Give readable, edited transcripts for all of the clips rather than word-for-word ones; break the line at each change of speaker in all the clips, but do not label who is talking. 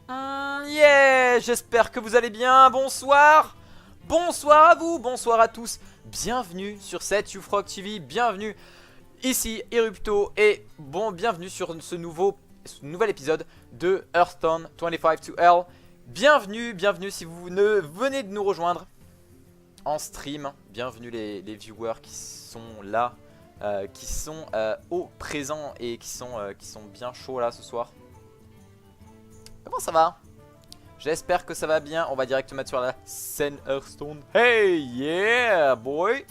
Yeah, j'espère que vous allez bien. Bonsoir. Bonsoir à vous, bonsoir à tous. Bienvenue sur cette YouFrog TV. Bienvenue ici Erupto. Et bon, bienvenue sur ce nouvel épisode de Hearthstone 25-2L. Bienvenue si vous venez de nous rejoindre en stream. Bienvenue les viewers qui sont là, qui sont au présent et qui sont bien chauds là ce soir. Comment ça va? J'espère que ça va bien. On va directement sur la scène Hearthstone. Hey yeah boy.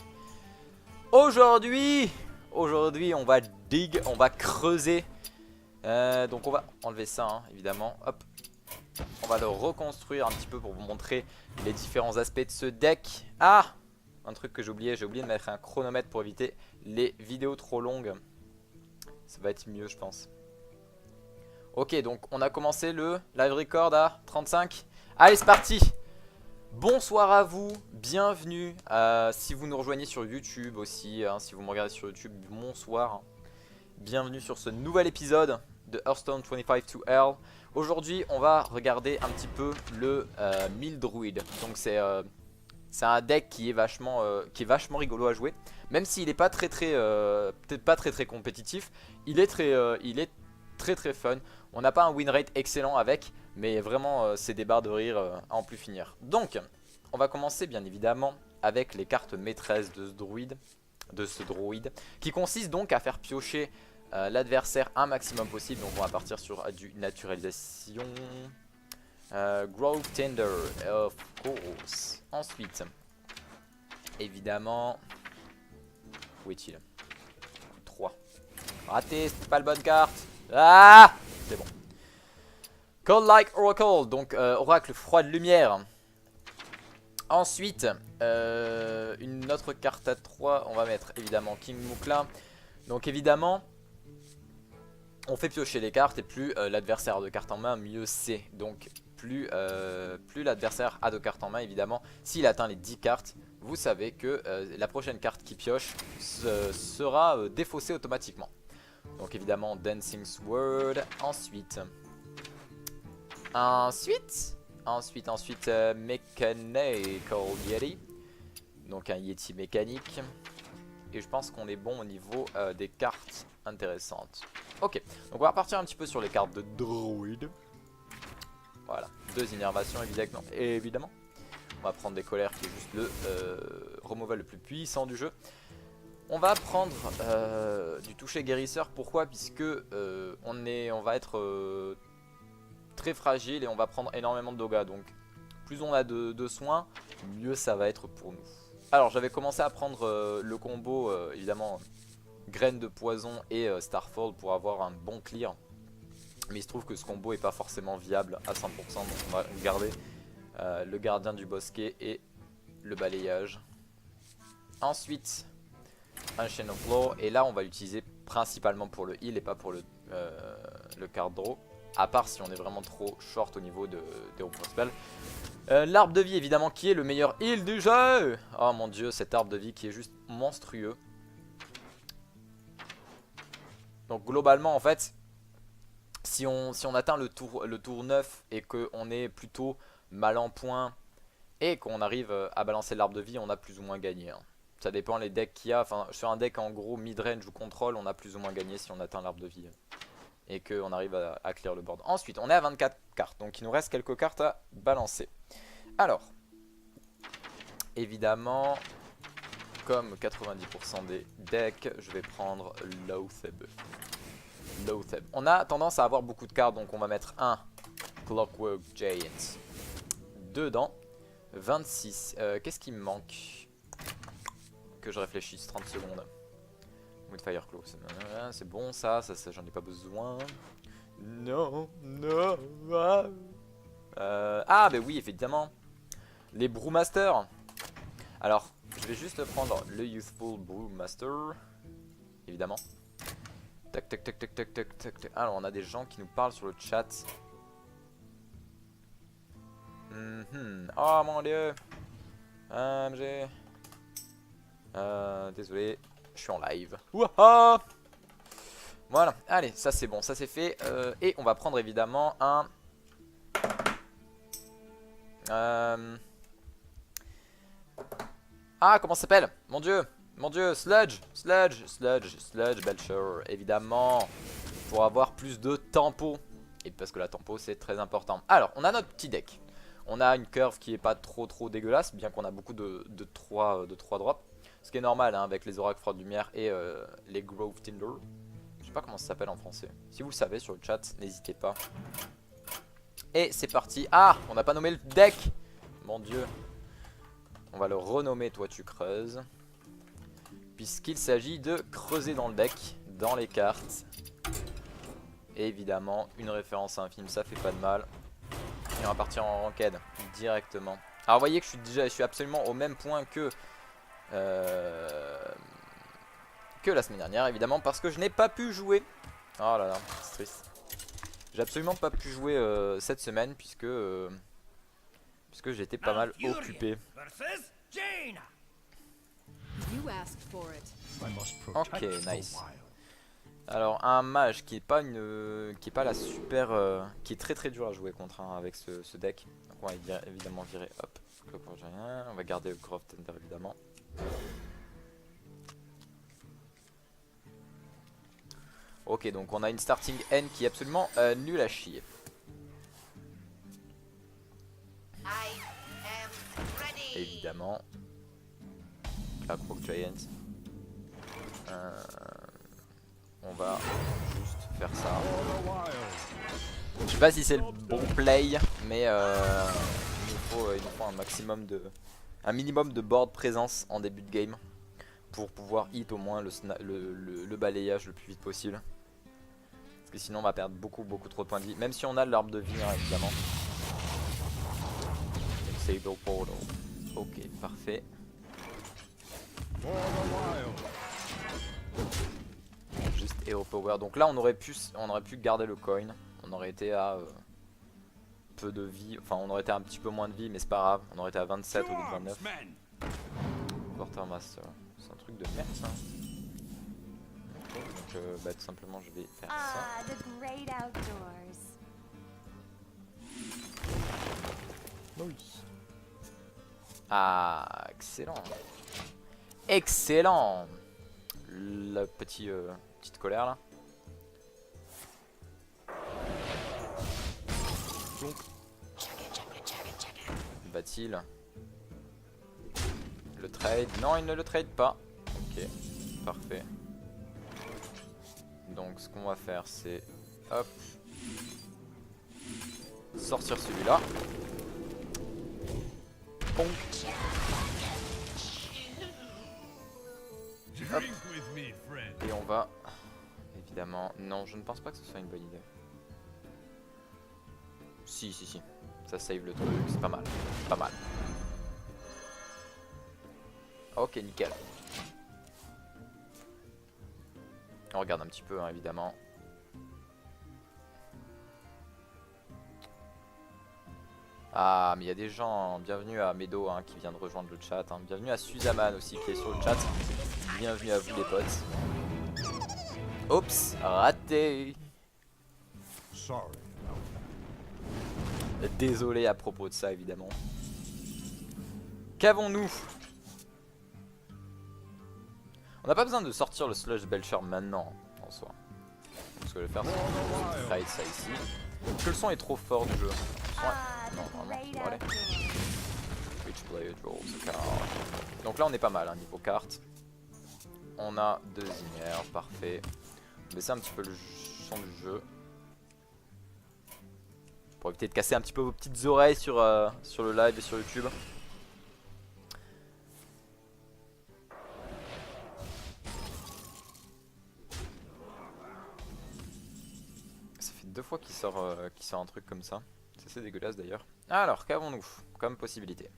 Aujourd'hui on va on va creuser. Donc on va enlever ça hein, évidemment. Hop. On va le reconstruire un petit peu pour vous montrer les différents aspects de ce deck. Ah, un truc que j'ai oublié de mettre un chronomètre pour éviter les vidéos trop longues. Ça va être mieux je pense. Ok, donc on a commencé le live record à 35. Allez, c'est parti. Bonsoir à vous, bienvenue. Si vous nous rejoignez sur YouTube aussi, hein, si vous me regardez sur YouTube, bonsoir. Bienvenue sur ce nouvel épisode de Hearthstone 25-2L. Aujourd'hui, on va regarder un petit peu le Mill Druid. Donc c'est un deck qui est vachement rigolo à jouer. Même s'il n'est pas peut-être pas très compétitif, il est très fun. On n'a pas un win rate excellent avec, mais vraiment c'est des barres de rire à en plus finir. Donc on va commencer bien évidemment avec les cartes maîtresses de ce druide, qui consiste donc à faire piocher l'adversaire un maximum possible. Donc on va partir sur du naturalisation, Grove Tender of course. Ensuite évidemment, où est-il? 3. Raté, c'était pas la bonne carte. Ah, c'est bon. Cold Like Oracle, donc oracle froid de lumière. Ensuite, une autre carte à 3, on va mettre évidemment King Mukla. Donc évidemment, on fait piocher les cartes et plus l'adversaire a de cartes en main, mieux c'est. Donc plus l'adversaire a de cartes en main, évidemment, s'il atteint les 10 cartes, vous savez que la prochaine carte qui pioche sera défaussée automatiquement. Donc évidemment Dancing Sword. Ensuite Mechanical Yeti. Donc un Yeti mécanique. Et je pense qu'on est bon au niveau des cartes intéressantes. Ok, donc on va repartir un petit peu sur les cartes de Druid. Voilà, 2 innervations évidemment. On va prendre des colères qui est juste le removal le plus puissant du jeu. On va prendre du toucher guérisseur. Pourquoi? Puisque on va être très fragile et on va prendre énormément de dégâts. Donc plus on a de soins, mieux ça va être pour nous. Alors j'avais commencé à prendre le combo évidemment graines de poison et Starfall pour avoir un bon clear. Mais il se trouve que ce combo est pas forcément viable à 100%. Donc on va garder le gardien du bosquet et le balayage. Ensuite un Chain of Law, et là on va l'utiliser principalement pour le heal et pas pour le card draw, à part si on est vraiment trop short au niveau des spells. L'arbre de vie évidemment qui est le meilleur heal du jeu. Oh mon dieu, cet arbre de vie qui est juste monstrueux. Donc globalement en fait, si on atteint le tour 9 et qu'on est plutôt mal en point et qu'on arrive à balancer l'arbre de vie, on a plus ou moins gagné hein. Ça dépend les decks qu'il y a. Enfin, sur un deck en gros mid-range ou contrôle, on a plus ou moins gagné si on atteint l'arbre de vie et qu'on arrive à clear le board. Ensuite, on est à 24 cartes, donc il nous reste quelques cartes à balancer. Alors, évidemment, comme 90% des decks, je vais prendre Loatheb. On a tendance à avoir beaucoup de cartes, donc on va mettre un Clockwork Giant dedans. 26. Qu'est-ce qui me manque? Que je réfléchisse 30 secondes. Woodfire Claw, c'est bon ça j'en ai pas besoin. Non. Ah bah oui évidemment. Les Brewmaster. Alors je vais juste prendre le Youthful Brewmaster. Évidemment. Tac. Alors on a des gens qui nous parlent sur le chat. Oh mon dieu. AMG. Désolé, je suis en live. Ouah. Voilà, allez, ça c'est bon, ça c'est fait. Et on va prendre évidemment un Ah, comment ça s'appelle? Mon dieu, Sludge, Belcher, évidemment, pour avoir plus de tempo. Et parce que la tempo c'est très important. Alors, on a notre petit deck. On a une curve qui est pas trop dégueulasse, bien qu'on a beaucoup de 3 drops. Ce qui est normal hein, avec les oracles froide lumière et les Grove Tinder. Je sais pas comment ça s'appelle en français. Si vous le savez sur le chat, n'hésitez pas. Et c'est parti. Ah, on n'a pas nommé le deck. Mon dieu. On va le renommer Toi tu creuses. Puisqu'il s'agit de creuser dans le deck, dans les cartes. Et évidemment, une référence à un film, ça fait pas de mal. Et on va partir en ranked directement. Alors vous voyez que je suis absolument au même point que la semaine dernière, évidemment, parce que je n'ai pas pu jouer. Oh là là, c'est triste. J'ai absolument pas pu jouer cette semaine puisque j'étais pas mal occupé. Ok, nice. Alors un mage qui est pas la super, qui est très dur à jouer contre hein, avec ce deck. Donc on va évidemment virer, hop, on va garder le Grove Tender évidemment. Ok, donc on a une starting N qui est absolument nulle à chier. Évidemment. La Croc Giant. On va juste faire ça. Je sais pas si c'est le bon play, mais il nous faut un maximum un minimum de board présence en début de game pour pouvoir hit au moins le balayage le plus vite possible. Parce que sinon on va perdre beaucoup trop de points de vie. Même si on a l'arbre de vie hein, évidemment. Sable Portal. Ok, parfait. Juste Hero Power. Donc là on aurait pu garder le coin. On aurait été à peu de vie. Enfin on aurait été à un petit peu moins de vie mais c'est pas grave. On aurait été à 27 au lieu de 29. Quartermaster. C'est un truc de merde ça. Donc bah, tout simplement je vais faire ça. Nice. Ah excellent. Excellent. La petite colère là. Va-t-il le trade? Non, il ne le trade pas. Ok, parfait. Donc ce qu'on va faire c'est hop, sortir celui-là. Hop. Et on va évidemment... Non, je ne pense pas que ce soit une bonne idée. Si. Ça save le truc, c'est pas mal. Pas mal. Ok, nickel. On regarde un petit peu, hein, évidemment. Ah, mais il y a des gens. Bienvenue à Medo hein, qui vient de rejoindre le chat. Hein. Bienvenue à Suzaman aussi qui est sur le chat. Bienvenue à vous les potes. Oups, raté. Désolé à propos de ça évidemment. Qu'avons-nous? On n'a pas besoin de sortir le Sludge Belcher maintenant en soi. Ce que je vais faire c'est trade ça ici. Parce que le son est trop fort du jeu. Ouais. Non, normalement ça devrait aller. Which player draws a card. Donc là on est pas mal hein, niveau carte. On a 2 Zinières, parfait. On va baisser un petit peu le son du jeu. Pour éviter de casser un petit peu vos petites oreilles sur le live et sur YouTube. Ça fait 2 fois qu'il sort un truc comme ça. C'est assez dégueulasse d'ailleurs. Alors, qu'avons-nous comme possibilité?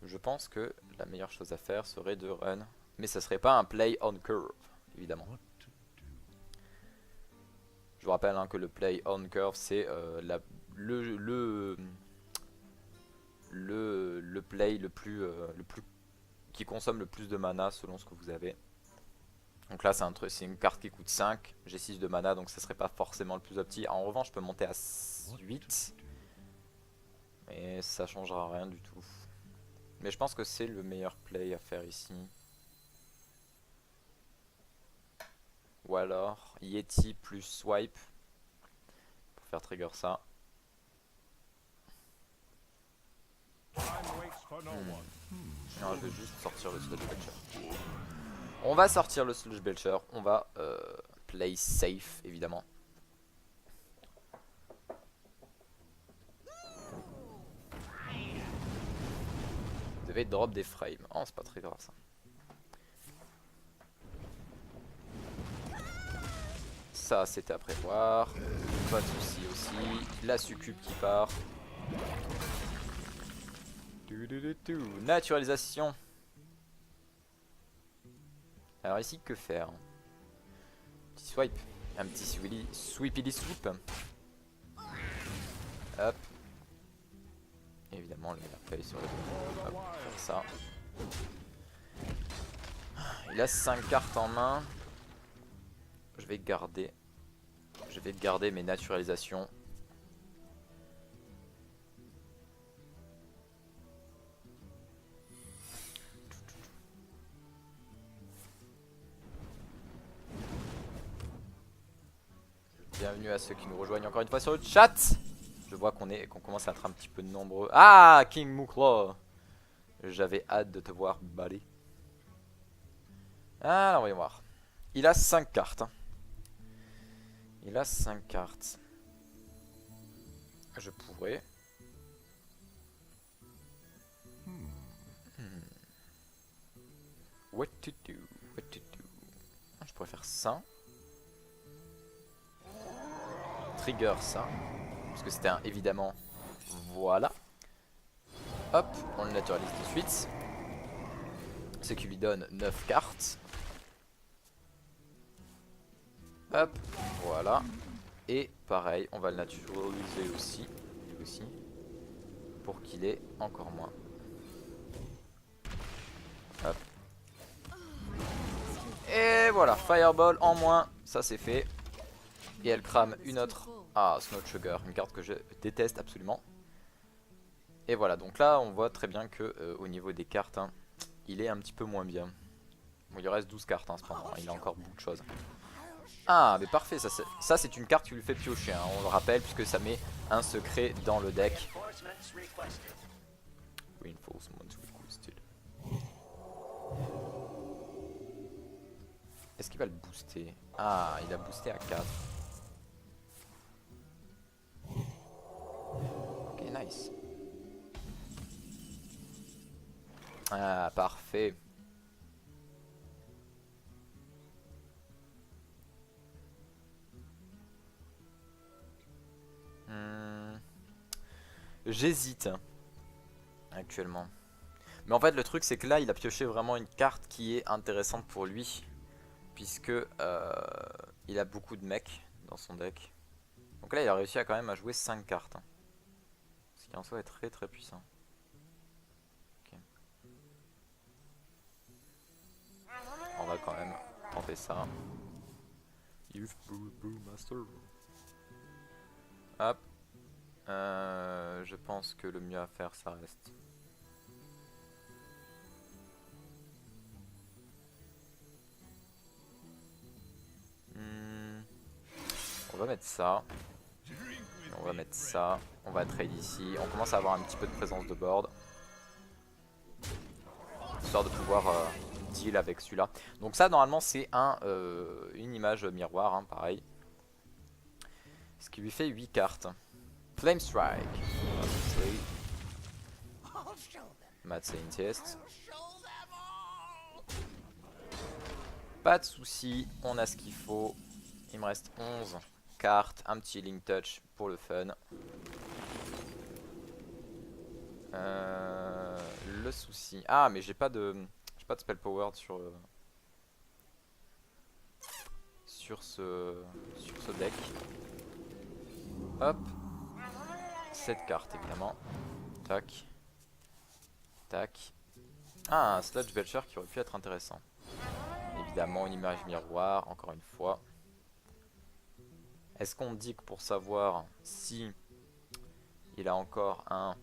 Je pense que la meilleure chose à faire serait de run. Mais ça serait pas un play on curve, évidemment. Je vous rappelle hein, que le play on curve, c'est le play le plus qui consomme le plus de mana selon ce que vous avez. Donc là c'est une carte qui coûte 5. J'ai 6 de mana donc ça serait pas forcément le plus opti. En revanche je peux monter à 8. Mais ça changera rien du tout. Mais je pense que c'est le meilleur play à faire ici. Ou alors Yeti plus swipe. Pour faire trigger ça. Non, je vais juste sortir le Sludge Belcher. On va sortir le Sludge Belcher. On va play safe évidemment. Vous devez drop des frames. Oh, c'est pas très grave ça. Ça, c'était à prévoir. Pas de soucis aussi. La succube qui part. Naturalisation. Alors ici, que faire? Petit swipe. Un petit sweepily swoop. Hop. Évidemment, le appel sur le dos. Hop, faire ça. Il a 5 cartes en main. Je vais garder mes naturalisations. Bienvenue à ceux qui nous rejoignent encore une fois sur le chat. Je vois qu'on commence à être un petit peu nombreux. Ah, King Muklo. J'avais hâte de te voir, buddy. Alors, voyons voir. Il a 5 cartes. Il a 5 cartes. Je pourrais. What to do? What to do? Je pourrais faire ça. Trigger ça. Parce que c'était un évidemment. Voilà. Hop, on le naturalise de suite. Ce qui lui donne 9 cartes. Hop, voilà. Et pareil, on va le naturaliser aussi. Lui aussi. Pour qu'il ait encore moins. Hop. Et voilà, Fireball en moins. Ça c'est fait. Et elle crame une autre. Ah, Snow Sugar, une carte que je déteste absolument. Et voilà, donc là on voit très bien que au niveau des cartes, hein, il est un petit peu moins bien. Bon, il reste 12 cartes hein, cependant, il a encore beaucoup de choses. Ah, mais parfait, ça c'est une carte qui lui fait piocher, hein, on le rappelle, puisque ça met un secret dans le deck. Reinforcement requested. Est-ce qu'il va le booster? Ah, il a boosté à 4. Ok, nice. Ah, parfait. J'hésite actuellement. Mais en fait le truc c'est que là il a pioché vraiment une carte qui est intéressante pour lui. Puisque il a beaucoup de mecs dans son deck. Donc là il a réussi à quand même à jouer 5 cartes. Hein. Ce qui en soi est très très puissant. Okay. On va quand même tenter ça. Hop. Je pense que le mieux à faire ça reste. On va mettre ça. On va mettre ça. On va trade ici. On commence à avoir un petit peu de présence de board. Histoire de pouvoir deal avec celui-là. Donc ça normalement c'est une image miroir, hein, pareil. Ce qui lui fait 8 cartes. Flame Strike. Mad Scientist. Pas de soucis, on a ce qu'il faut. Il me reste 11 cartes, un petit Link Touch pour le fun. Le souci. Ah, mais j'ai pas de spell power sur ce deck. Hop. Cette carte évidemment. Tac. Tac. Ah, un Sludge Belcher qui aurait pu être intéressant. évidemment une image miroir, encore une fois. Est-ce qu'on dit que pour savoir si il a encore un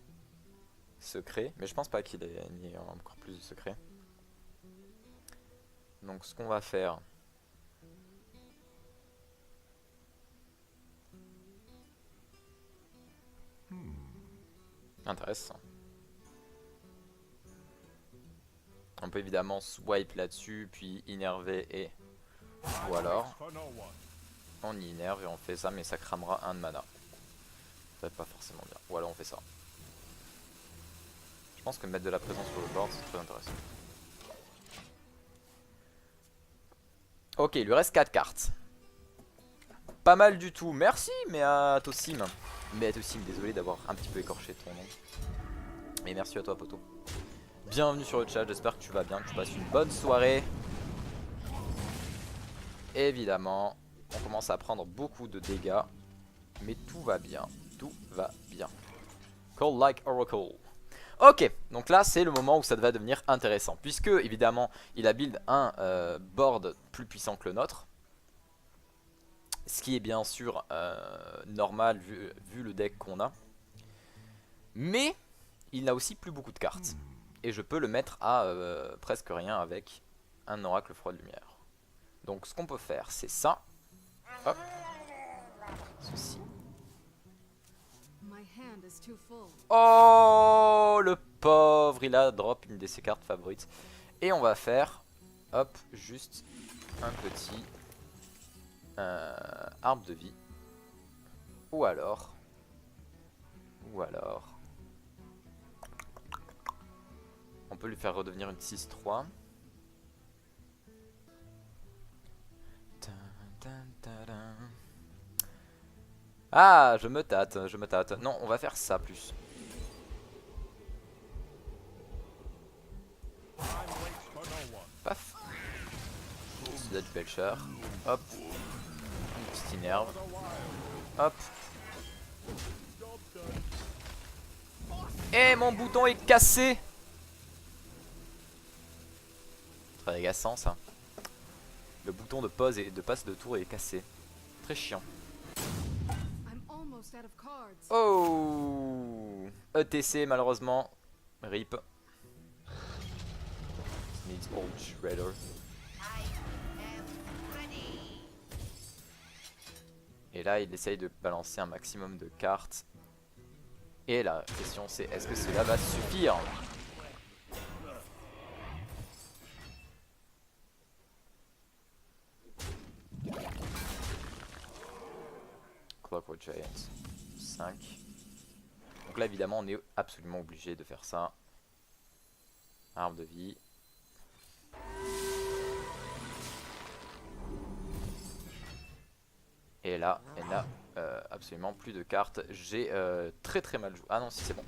secret? Mais je pense pas qu'il ait encore plus de secrets. Donc ce qu'on va faire... Intéressant. On peut évidemment swipe là-dessus, puis innerver et... Ou alors, on y innerve et on fait ça, mais ça cramera un de mana. Ça va être pas forcément bien. Ou alors on fait ça. Je pense que mettre de la présence sur le board, c'est très intéressant. Ok, il lui reste 4 cartes. Pas mal du tout. Merci, Meatosim. Meatosim, désolé d'avoir un petit peu écorché ton nom. Mais merci à toi, poto. Bienvenue sur le chat, j'espère que tu vas bien, que tu passes une bonne soirée. Évidemment, on commence à prendre beaucoup de dégâts. Mais tout va bien, tout va bien. Call like Oracle. Ok, donc là c'est le moment où ça va devenir intéressant. Puisque évidemment il a build un board plus puissant que le nôtre. Ce qui est bien sûr normal vu le deck qu'on a. Mais il n'a aussi plus beaucoup de cartes. Et je peux le mettre à presque rien avec un oracle froid de lumière. Donc ce qu'on peut faire c'est ça. Hop. Ceci. Oh le pauvre, il a drop une de ses cartes favorites. Et on va faire, hop, juste un petit arbre de vie. Ou alors, on peut lui faire redevenir une 6-3. Ah, je me tâte. Non, on va faire ça plus. Paf. Sludge Belcher. Hop. Une petite innerve. Hop. Et mon bouton est cassé. Très agaçant ça. Le bouton de pause et de passe de tour est cassé. Très chiant. Oh, ETC malheureusement. RIP. Needs old shredder. Et là il essaye de balancer un maximum de cartes. Et la question c'est est-ce que cela va suffire? Clockwork Giant 5. Donc là évidemment on est absolument obligé de faire ça. Arbre de vie. Et là elle n'a absolument plus de cartes. J'ai très mal joué. Ah non si c'est bon.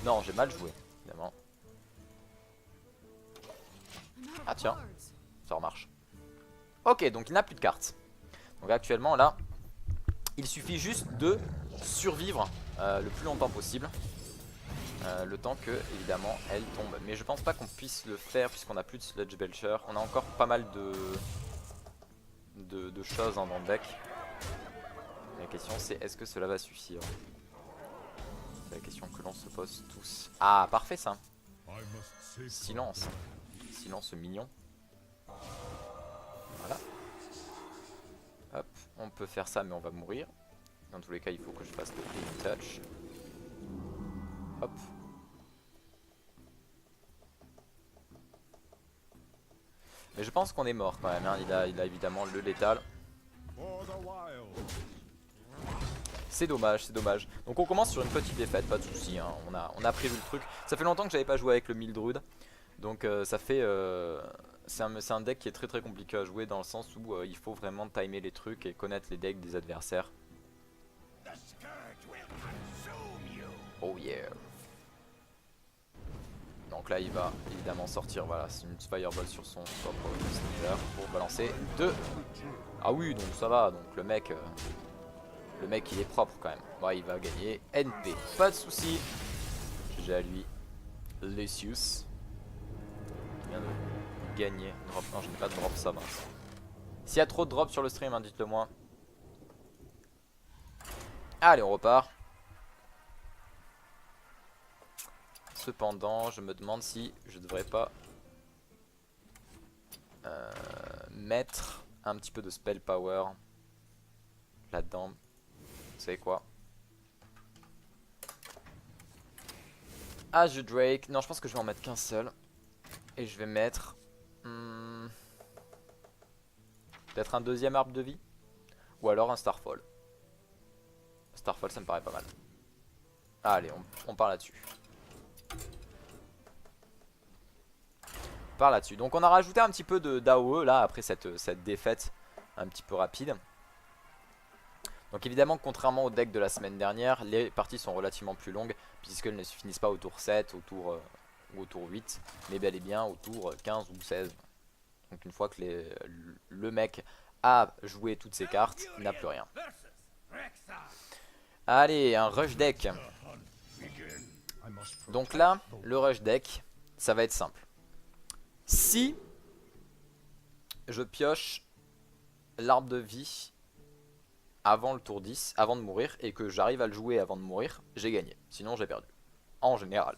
Non j'ai mal joué évidemment. Ah tiens, ça remarche. Ok donc il n'a plus de cartes. Donc actuellement là il suffit juste de survivre le plus longtemps possible. Le temps que évidemment elle tombe. Mais je pense pas qu'on puisse le faire puisqu'on a plus de Sludge Belcher. On a encore pas mal de choses dans le deck. La question c'est est-ce que cela va suffire? C'est la question que l'on se pose tous. Ah parfait ça. Silence. Silence mignon. Voilà. Hop, on peut faire ça mais on va mourir. Dans tous les cas il faut que je fasse le clean touch. Hop. Mais je pense qu'on est mort quand même, hein. Il a évidemment le létal. C'est dommage, c'est dommage. Donc on commence sur une petite défaite, pas de soucis, hein. On a prévu le truc. Ça fait longtemps que j'avais pas joué avec le Mildruid. Donc ça fait... c'est un deck qui est très compliqué à jouer dans le sens où il faut vraiment timer les trucs et connaître les decks des adversaires. Oh yeah. Donc là il va évidemment sortir, voilà, c'est une Fireball sur son propre sniper pour balancer 2. Ah oui donc ça va, donc le mec il est propre quand même. Ouais, il va gagner NP, pas de soucis. J'ai à lui Lucius. gagner. Drop, non, je n'ai pas de drop, ça mince. S'il y a trop de drop sur le stream, hein, dites-le moi. Allez, on repart. Cependant, je me demande si je devrais pas mettre un petit peu de spell power là-dedans. Vous savez quoi? As the Drake. Non, je pense que je vais en mettre qu'un seul. Et je vais mettre... peut-être un deuxième arbre de vie. Ou alors un Starfall. Starfall, ça me paraît pas mal. Allez, on part là-dessus. Par là-dessus. Donc on a rajouté un petit peu d'AOE là après cette défaite un petit peu rapide. Donc évidemment contrairement au deck de la semaine dernière, les parties sont relativement plus longues puisqu'elles ne se finissent pas au tour 7, au tour 8, mais bel et bien au tour 15 ou 16. Donc une fois que le mec a joué toutes ses cartes, il n'a plus rien. Allez, un rush deck. Donc là, le rush deck, ça va être simple. Si je pioche l'arbre de vie avant le tour 10, avant de mourir, et que j'arrive à le jouer avant de mourir, j'ai gagné. Sinon j'ai perdu. En général.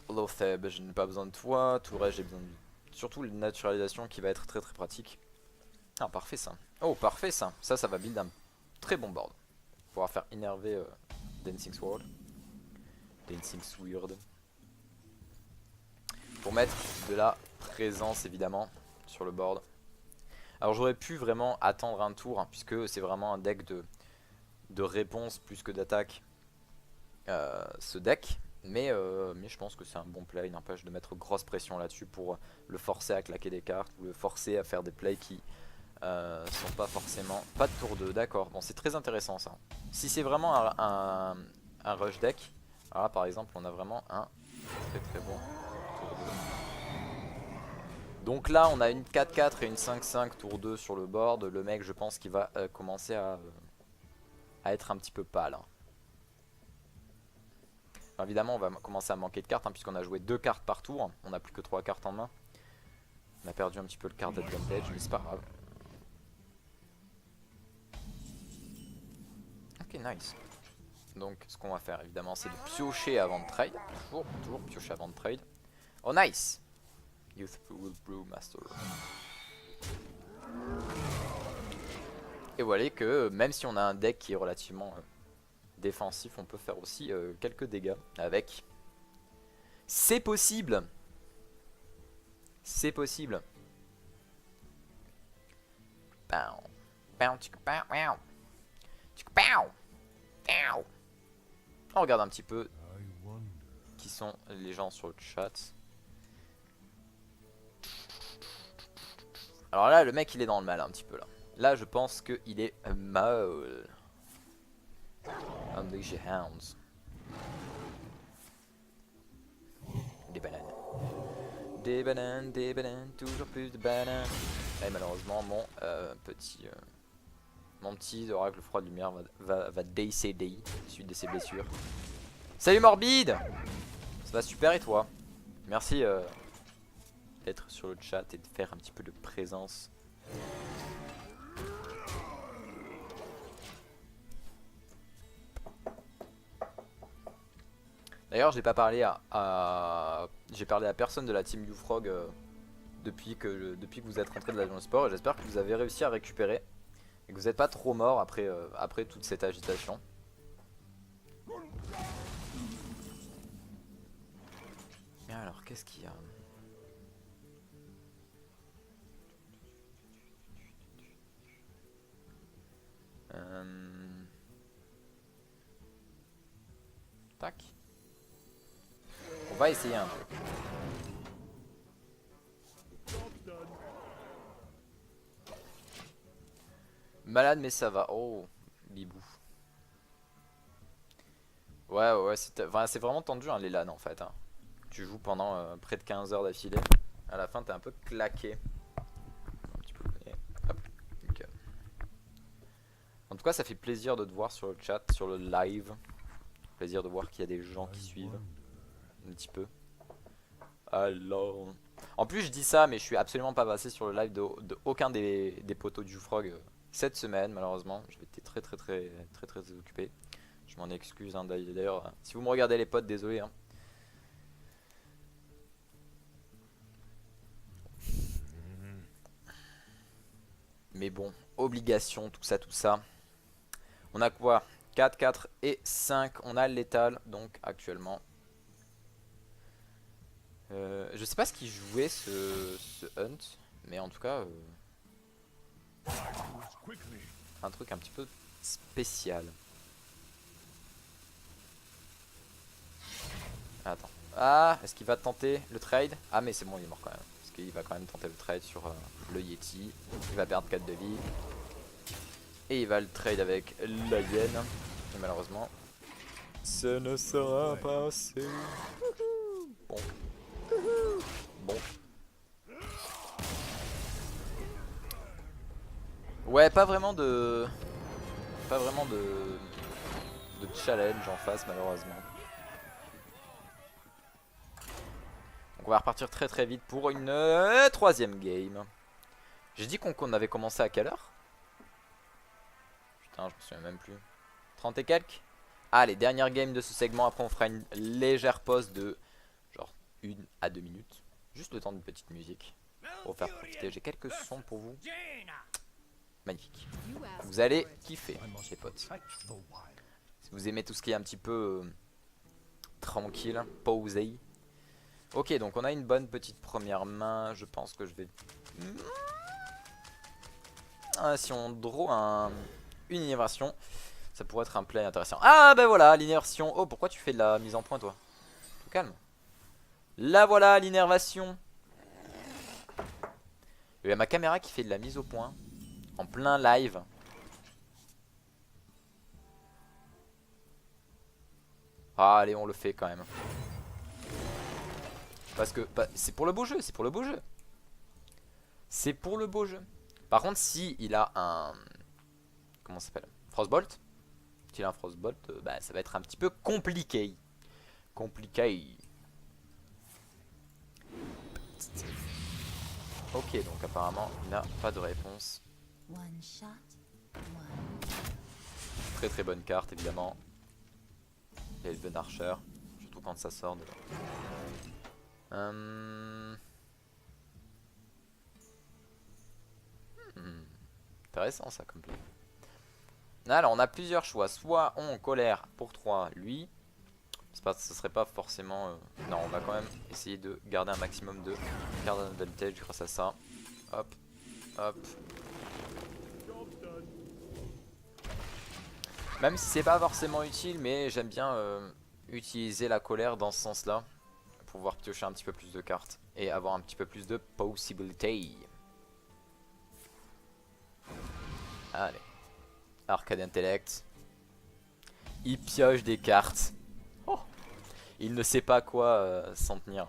Lotheb, je n'ai pas besoin de toi. Tout le reste j'ai besoin de... Surtout la naturalisation qui va être très très pratique. Ah parfait ça. Oh parfait ça. Ça va build un très bon board. On pourra faire énerver Dancing Sword. Dancing Sword. Pour mettre de la présence évidemment sur le board. Alors j'aurais pu vraiment attendre un tour hein, puisque c'est vraiment un deck de réponse plus que d'attaque ce deck. Mais je pense que c'est un bon play, il n'empêche de mettre grosse pression là-dessus pour le forcer à claquer des cartes ou le forcer à faire des plays qui sont pas forcément... Pas de tour 2, d'accord, bon c'est très intéressant ça. Si c'est vraiment un rush deck, alors là par exemple on a vraiment un très très bon tour 2. Donc là on a une 4-4 et une 5-5 tour 2 sur le board. Le mec je pense qu'il va commencer à être un petit peu pâle. Alors, évidemment on va commencer à manquer de cartes hein, puisqu'on a joué 2 cartes par tour. On n'a plus que 3 cartes en main. On a perdu un petit peu le card advantage mais c'est pas grave. Ok nice. Donc ce qu'on va faire évidemment c'est de piocher avant de trade. Toujours piocher avant de trade. Oh nice. Youthful Brewmaster. Et voilà que même si on a un deck qui est relativement défensif, on peut faire aussi quelques dégâts avec. C'est possible. C'est possible. On regarde un petit peu qui sont les gens sur le chat. Alors là le mec il est dans le mal un petit peu là. Là je pense qu'il est mal. Unleash the Hounds. Des bananes. Des bananes, toujours plus de bananes. Et malheureusement mon petit oracle froid de lumière va décéder suite de ses blessures. Salut Morbide. Ça va super et toi? Merci d'être sur le chat et de faire un petit peu de présence. D'ailleurs j'ai pas parlé j'ai parlé à personne de la team YouFrog depuis que vous êtes rentré de l'agent de sport et j'espère que vous avez réussi à récupérer et que vous n'êtes pas trop mort après toute cette agitation. Et alors qu'est-ce qu'il y a? Tac. On va essayer un truc. Malade mais ça va. Oh, bibou. Ouais, c'est vraiment tendu hein, les LAN en fait. Hein. Tu joues pendant près de 15 heures d'affilée. À la fin t'es un peu claqué. Un petit peu. Hop, nickel. En tout cas ça fait plaisir de te voir sur le chat, sur le live. Plaisir de voir qu'il y a des gens qui suivent. Un petit peu. Alors... En plus je dis ça mais je suis absolument pas passé sur le live de aucun des potos du Frog cette semaine malheureusement. J'ai été très occupé. Je m'en excuse hein, d'ailleurs. Si vous me regardez les potes, désolé hein. Mais bon, obligation, tout ça. On a quoi? 4, 4 et 5. On a l'étal donc actuellement. Je sais pas ce qui jouait ce hunt, mais en tout cas un truc un petit peu spécial. Attends. Ah, est-ce qu'il va tenter le trade? Ah mais c'est bon, il est mort quand même. Parce qu'il va quand même tenter le trade sur le Yeti. Il va perdre 4 de vie. Et il va le trade avec la hyène. Et malheureusement, ce ne sera pas assez. Bon. Bon. Ouais, pas vraiment de challenge en face malheureusement. Donc on va repartir très vite pour une troisième game. J'ai dit qu'on avait commencé à quelle heure? Putain, je me souviens même plus. 30 et quelques. Allez, dernière game de ce segment. Après on fera une légère pause de genre 1 à 2 minutes. Juste le temps d'une petite musique pour faire profiter. J'ai quelques sons pour vous. Magnifique. Vous allez kiffer les potes. Si vous aimez tout ce qui est un petit peu tranquille, posé. Ok, donc on a une bonne petite première main. Je pense que je vais... si on draw une inversion, ça pourrait être un play intéressant. Ah ben voilà, l'inversion. Oh, pourquoi tu fais de la mise en point toi? Tout calme. Là voilà, l'innervation. Il y a ma caméra qui fait de la mise au point. En plein live. Ah, allez, on le fait quand même. Parce que c'est pour le beau jeu, c'est pour le beau jeu. C'est pour le beau jeu. Par contre, si il a un... Comment ça s'appelle? Frostbolt. S'il a un Frostbolt, bah, ça va être un petit peu compliqué. Compliqué. Ok, donc apparemment, il n'a pas de réponse. Très bonne carte, évidemment. Il y a Elven Archer. Surtout quand ça sort de... Intéressant ça comme play. Alors on a plusieurs choix. Soit on colère pour 3 lui. Ce serait pas forcément... Non, on va quand même essayer de garder un maximum de cartes d'advantage grâce à ça. Hop, hop. Même si c'est pas forcément utile, mais j'aime bien utiliser la colère dans ce sens-là. Pour pouvoir piocher un petit peu plus de cartes et avoir un petit peu plus de possibilités. Allez. Arcade Intellect. Il pioche des cartes. Oh. Il ne sait pas quoi s'en tenir.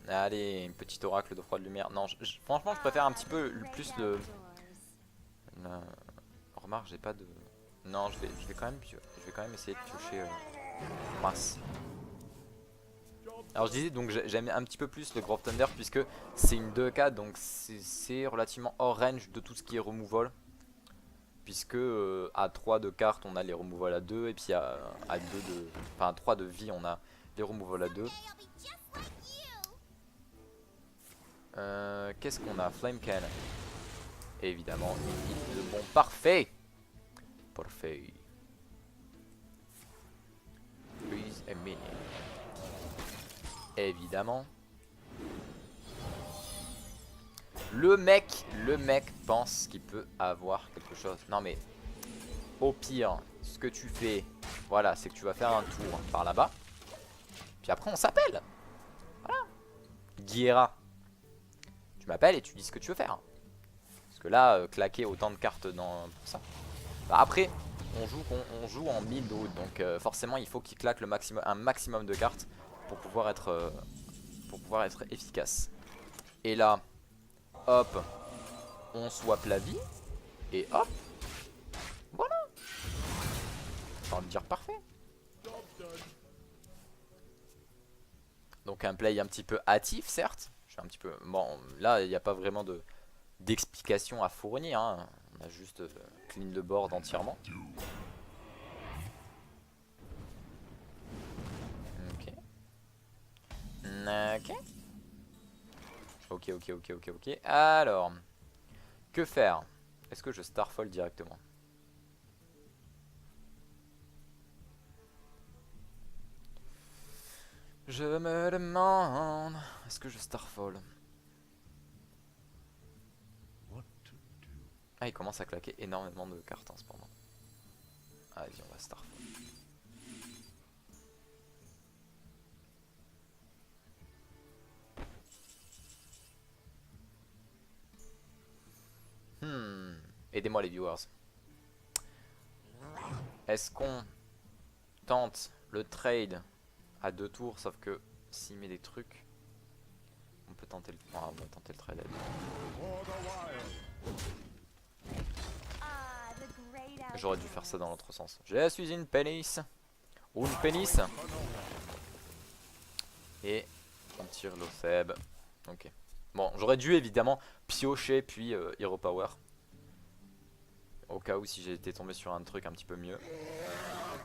Allez, une petite oracle de froide lumière. Non, franchement, je préfère un petit peu plus le... Remarque, j'ai pas de... Non, je vais quand même essayer de piocher masse. Alors je disais donc j'aime un petit peu plus le Grove Thunder puisque c'est une 2K donc c'est relativement hors range de tout ce qui est removal. Puisque à 3 de cartes on a les removal à 2 et puis à 2 de... Enfin à 3 de vie on a les removal à 2. Qu'est-ce qu'on a? Flame Can. Évidemment, le bon parfait. Parfait. Freeze a minute. Évidemment. Le mec pense qu'il peut avoir quelque chose. Non mais, au pire, ce que tu fais, voilà, c'est que tu vas faire un tour par là-bas. Puis après on s'appelle. Voilà. Guiera. Tu m'appelles et tu dis ce que tu veux faire. Parce que là, claquer autant de cartes pour ça. Bah après, on joue en mid route, donc forcément il faut qu'il claque un maximum de cartes pour pouvoir être efficace. Et là, hop, on swap la vie et hop, voilà. J'ai envie de dire parfait. Donc un play un petit peu hâtif certes. Je suis un petit peu... Bon là il n'y a pas vraiment d'explication à fournir. Hein. On a juste clean le board entièrement. Ok. Ok. Alors, que faire? Est-ce que je starfall directement? Je me demande, est-ce que je starfall? Ah, il commence à claquer énormément de cartes en ce moment. Vas-y, on va starfall. Aidez-moi les viewers. Est-ce qu'on tente le trade à 2 tours, sauf que s'il met des trucs, on peut tenter le... on va tenter le trade à 2. J'aurais dû faire ça dans l'autre sens. Je suis une pénis. Ou une pénis. Et on tire l'Otheb. Ok. Bon, j'aurais dû évidemment piocher puis Hero Power. Au cas où si j'étais tombé sur un truc un petit peu mieux.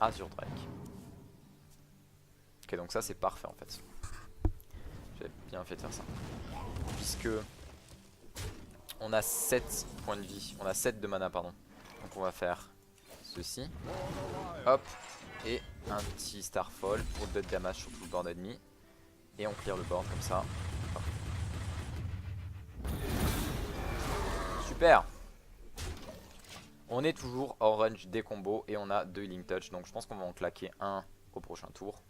Azure Drake. Ok, donc ça c'est parfait en fait. J'ai bien fait de faire ça. Puisque on a 7 points de vie. On a 7 de mana, pardon. Donc on va faire ceci. Hop. Et un petit Starfall pour 2 de damage sur tout le board ennemi. Et on clear le board comme ça. Hop. Super. On est toujours orange des combos et on a 2 healing touch. Donc je pense qu'on va en claquer un au prochain tour.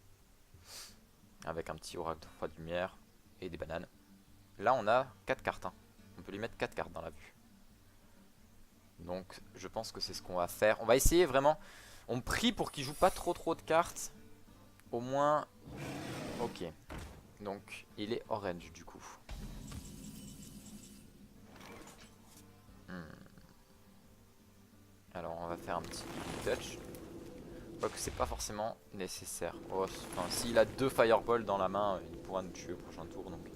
Avec un petit oracle de froid de lumière et des bananes. Là on a 4 cartes. Hein. On peut lui mettre 4 cartes dans la vue. Donc je pense que c'est ce qu'on va faire. On va essayer vraiment. On prie pour qu'il joue pas trop de cartes. Au moins. Ok. Donc il est orange du coup. Alors on va faire un petit touch. Quoique c'est pas forcément nécessaire. Oh, enfin, s'il a 2 fireballs dans la main, il pourra nous tuer au prochain tour. Donc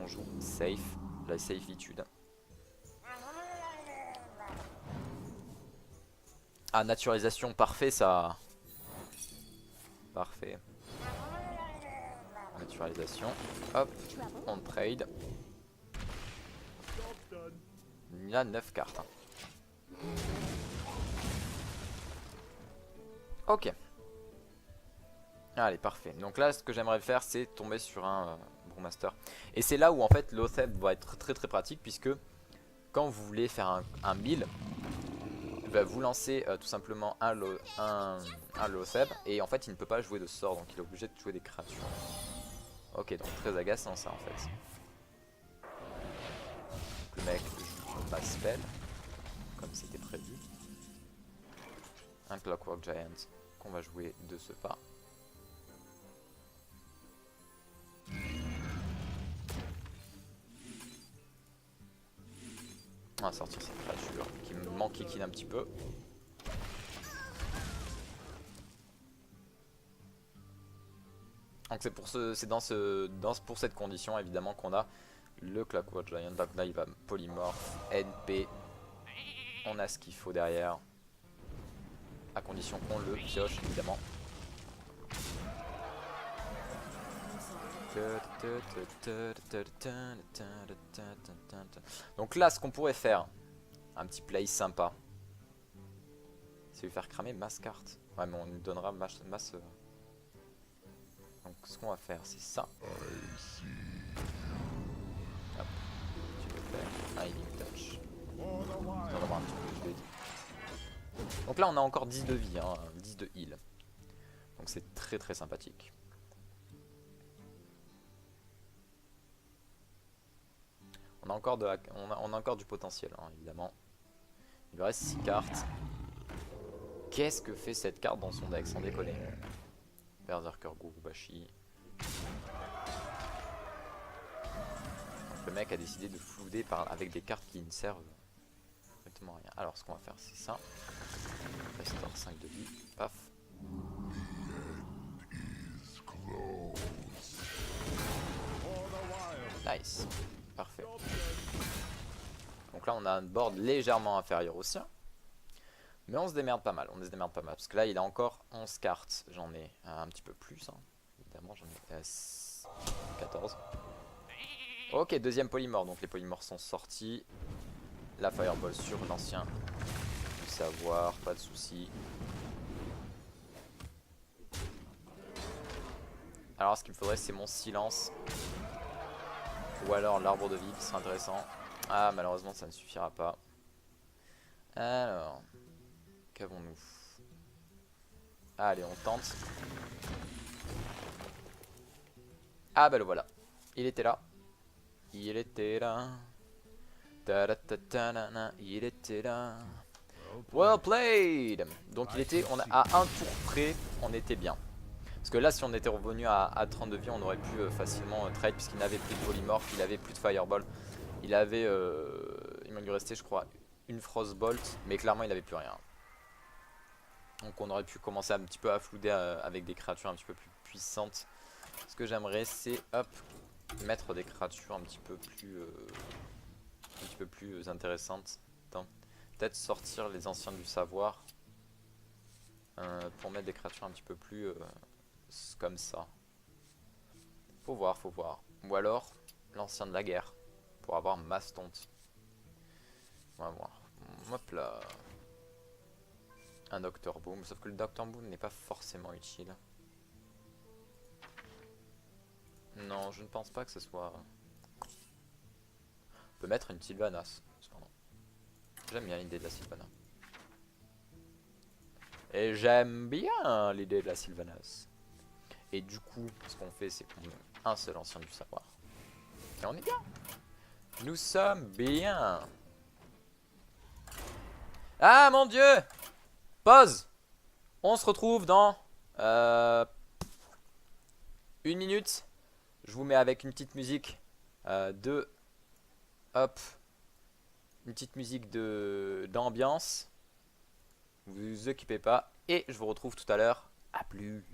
on joue safe, la safitude. Ah, naturalisation, parfait ça. Parfait. Naturalisation. Hop, on trade. Il y a 9 cartes. Hein. Ok. Allez, parfait. Donc là, ce que j'aimerais faire, c'est tomber sur un Brewmaster. Et c'est là où en fait l'Otheb va être très pratique, puisque quand vous voulez faire un mill, va vous lancer tout simplement un Lotheb, et en fait il ne peut pas jouer de sort, donc il est obligé de jouer des créatures. Ok, donc très agaçant ça en fait. Donc, le mec joue pas spell, comme c'était prévu. Un Clockwork Giant qu'on va jouer de ce pas. On va sortir cette créature qui me manquait un petit peu. Donc c'est pour cette condition évidemment qu'on a le Clockwork Giant. Donc là il va polymorph, NP. On a ce qu'il faut derrière. À condition qu'on le pioche évidemment. Donc là ce qu'on pourrait faire, un petit play sympa, c'est lui faire cramer masse carte. Ouais mais on lui donnera masse. Donc ce qu'on va faire c'est ça. Hop. Tu peux faire un healing touch. Donc là on a encore 10 de vie, hein, 10 de heal. Donc c'est très sympathique. On a encore du potentiel, hein, évidemment. Il lui reste 6 cartes. Qu'est-ce que fait cette carte dans son deck, sans déconner? Berserker Gurubashi. Donc le mec a décidé de flouder avec des cartes qui ne servent exactement à rien. Alors ce qu'on va faire c'est ça. Restore 5 de vie. Paf. Nice. Parfait. Donc là, on a un board légèrement inférieur au sien. Mais on se démerde pas mal. On se démerde pas mal. Parce que là, il a encore 11 cartes. J'en ai un petit peu plus. Hein. Évidemment, j'en ai 14. Ok, deuxième polymorphe. Donc les polymorphes sont sortis. La fireball sur l'ancien du savoir. Pas de soucis. Alors, ce qu'il me faudrait, c'est mon silence. Ou alors l'arbre de vie qui serait intéressant. Ah, malheureusement, ça ne suffira pas. Alors, qu'avons-nous? Allez, on tente. Ah, bah le voilà. Il était là. Il était là. Il était là. Well played. Donc il était, à un tour près, on était bien. Parce que là, si on était revenu à 30 de vie, on aurait pu facilement trade, puisqu'il n'avait plus de polymorph, il avait plus de fireball. Il avait, il m'en lui restait, je crois, une frostbolt, mais clairement il n'avait plus rien. Donc on aurait pu commencer un petit peu à flouder avec des créatures un petit peu plus puissantes. Ce que j'aimerais, c'est hop, mettre des créatures un petit peu plus intéressantes. Peut-être sortir les anciens du savoir pour mettre des créatures un petit peu plus comme ça. Faut voir, faut voir. Ou alors l'ancien de la guerre pour avoir mastodonte. On va voir. Hop là. Un Docteur Boom, sauf que le Docteur Boom n'est pas forcément utile. Non, je ne pense pas que ce soit... On peut mettre une Sylvanas. J'aime bien l'idée de la Sylvanas. Et j'aime bien l'idée de la Sylvanas. Et du coup, ce qu'on fait, c'est qu'on met un seul ancien du savoir. Et on est bien. Nous sommes bien. Ah mon dieu! Pause! On se retrouve dans 1 minute. Je vous mets avec une petite musique hop, une petite musique d'ambiance. Vous vous occupez pas. Et je vous retrouve tout à l'heure. A plus.